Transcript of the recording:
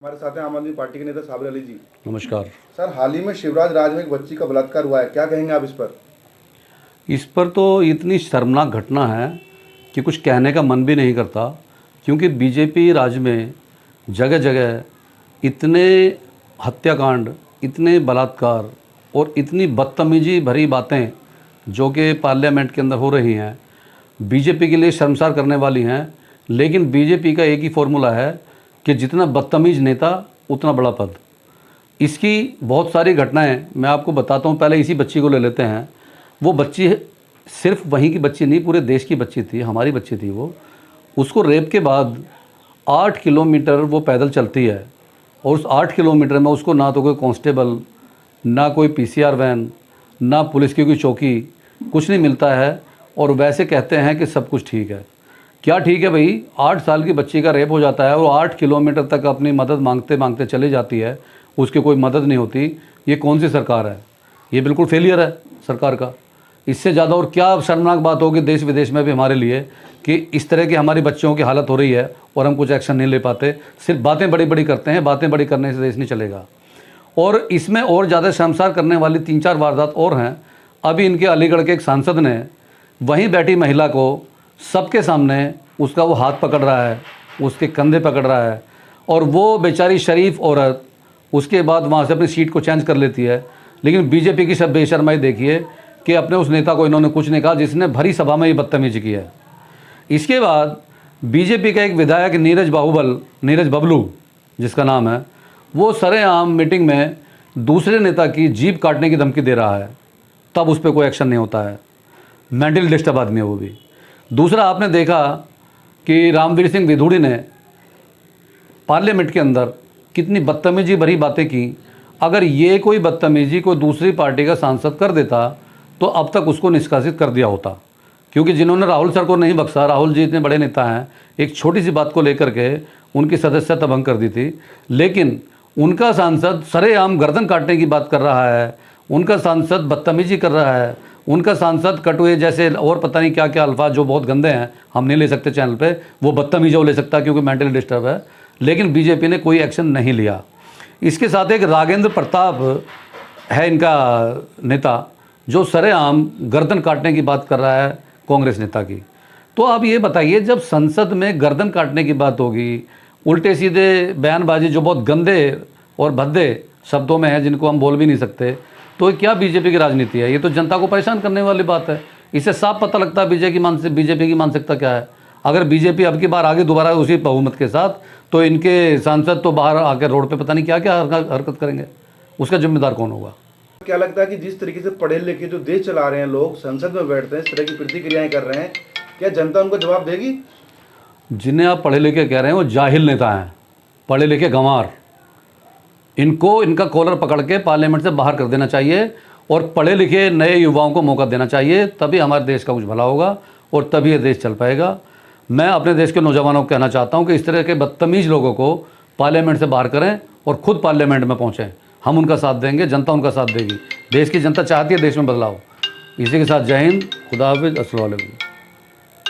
हमारे साथ हैं आम आदमी पार्टी के नेता साबिर अली जी। नमस्कार सर, हाल ही में शिवराज राज में एक बच्ची का बलात्कार हुआ है, क्या कहेंगे आप इस पर? इस पर तो इतनी शर्मनाक घटना है कि कुछ कहने का मन भी नहीं करता, क्योंकि बीजेपी राज में जगह जगह इतने हत्याकांड, इतने बलात्कार और इतनी बदतमीजी भरी बातें जो कि पार्लियामेंट के अंदर हो रही हैं, बीजेपी के लिए शर्मसार करने वाली हैं। लेकिन बीजेपी का एक ही फॉर्मूला है कि जितना बदतमीज नेता उतना बड़ा पद। इसकी बहुत सारी घटनाएं मैं आपको बताता हूं। पहले इसी बच्ची को ले लेते हैं। वो बच्ची सिर्फ वहीं की बच्ची नहीं, पूरे देश की बच्ची थी, हमारी बच्ची थी वो। उसको रेप के बाद 8 किलोमीटर वो पैदल चलती है और उस 8 किलोमीटर में उसको ना तो कोई कांस्टेबल, ना कोई पीसीआर वैन, ना पुलिस की कोई चौकी, कुछ नहीं मिलता है। और वैसे कहते हैं कि सब कुछ ठीक है। क्या ठीक है भाई? 8 साल की बच्ची का रेप हो जाता है और 8 किलोमीटर तक अपनी मदद मांगते मांगते चली जाती है, उसकी कोई मदद नहीं होती। ये कौन सी सरकार है? ये बिल्कुल फेलियर है सरकार का। इससे ज़्यादा और क्या शर्मनाक बात होगी देश विदेश में भी हमारे लिए कि इस तरह की हमारी बच्चियों की हालत हो रही है और हम कुछ एक्शन नहीं ले पाते, सिर्फ बातें बड़ी बड़ी करते हैं। बातें बड़ी करने से देश नहीं चलेगा। और इसमें और ज़्यादा शर्मसार करने वाली 3-4 वारदात और हैं। अभी इनके अलीगढ़ के एक सांसद ने वहीं बैठी महिला को सबके सामने उसका वो हाथ पकड़ रहा है, उसके कंधे पकड़ रहा है, और वो बेचारी शरीफ औरत उसके बाद वहाँ से अपनी सीट को चेंज कर लेती है। लेकिन बीजेपी की सब बेशर्माई देखिए कि अपने उस नेता को इन्होंने कुछ नहीं कहा जिसने भरी सभा में ये बदतमीजी की है। इसके बाद बीजेपी का एक विधायक नीरज बबलू जिसका नाम है, वो सरेआम मीटिंग में दूसरे नेता की जीभ काटने की धमकी दे रहा है, तब उस पर कोई एक्शन नहीं होता है। मेंटली डिस्टर्ब आदमी है वो भी। दूसरा, आपने देखा कि रामवीर सिंह विधूड़ी ने पार्लियामेंट के अंदर कितनी बदतमीजी भरी बातें की। अगर ये कोई बदतमीजी कोई दूसरी पार्टी का सांसद कर देता तो अब तक उसको निष्कासित कर दिया होता, क्योंकि जिन्होंने राहुल सर को नहीं बख्शा, राहुल जी इतने बड़े नेता हैं, एक छोटी सी बात को लेकर के उनकी सदस्यता भंग कर दी थी। लेकिन उनका सांसद सरेआम गर्दन काटने की बात कर रहा है, उनका सांसद बदतमीजी कर रहा है, उनका सांसद कटुए जैसे और पता नहीं क्या क्या अल्फाज जो बहुत गंदे हैं, हम नहीं ले सकते चैनल पे, वो बदतमीजी वो ले सकता क्योंकि मेंटली डिस्टर्ब है। लेकिन बीजेपी ने कोई एक्शन नहीं लिया। इसके साथ एक राजेंद्र प्रताप है इनका नेता, जो सरेआम गर्दन काटने की बात कर रहा है कांग्रेस नेता की। तो आप ये बताइए, जब संसद में गर्दन काटने की बात होगी, उल्टे सीधे बयानबाजी जो बहुत गंदे और भद्दे शब्दों में है जिनको हम बोल भी नहीं सकते, तो क्या बीजेपी की राजनीति है? ये तो जनता को परेशान करने वाली बात है। इससे साफ पता लगता है बीजेपी की मानसिकता क्या है। अगर बीजेपी अब की बार आगे दोबारा उसी बहुमत के साथ, तो इनके सांसद तो बाहर आकर रोड पे पता नहीं क्या क्या हरकत करेंगे। उसका जिम्मेदार कौन होगा? क्या लगता है कि जिस तरीके से पढ़े लिखे जो देश चला रहे हैं लोग संसद में बैठते हैं, इस तरह की प्रतिक्रियाएं कर रहे हैं, क्या जनता उनको जवाब देगी? जिन्हें आप पढ़े लिखे कह रहे हैं वो जाहिल नेता हैं, पढ़े लिखे गंवार। इनको इनका कॉलर पकड़ के पार्लियामेंट से बाहर कर देना चाहिए और पढ़े लिखे नए युवाओं को मौका देना चाहिए, तभी हमारे देश का कुछ भला होगा और तभी ये देश चल पाएगा। मैं अपने देश के नौजवानों को कहना चाहता हूं कि इस तरह के बदतमीज़ लोगों को पार्लियामेंट से बाहर करें और ख़ुद पार्लियामेंट में पहुँचें। हम उनका साथ देंगे, जनता उनका साथ देगी। देश की जनता चाहती है देश में बदलाव। इसी के साथ जय हिंद, खुदा हाफिज़, अस्सलाम वालेकुम।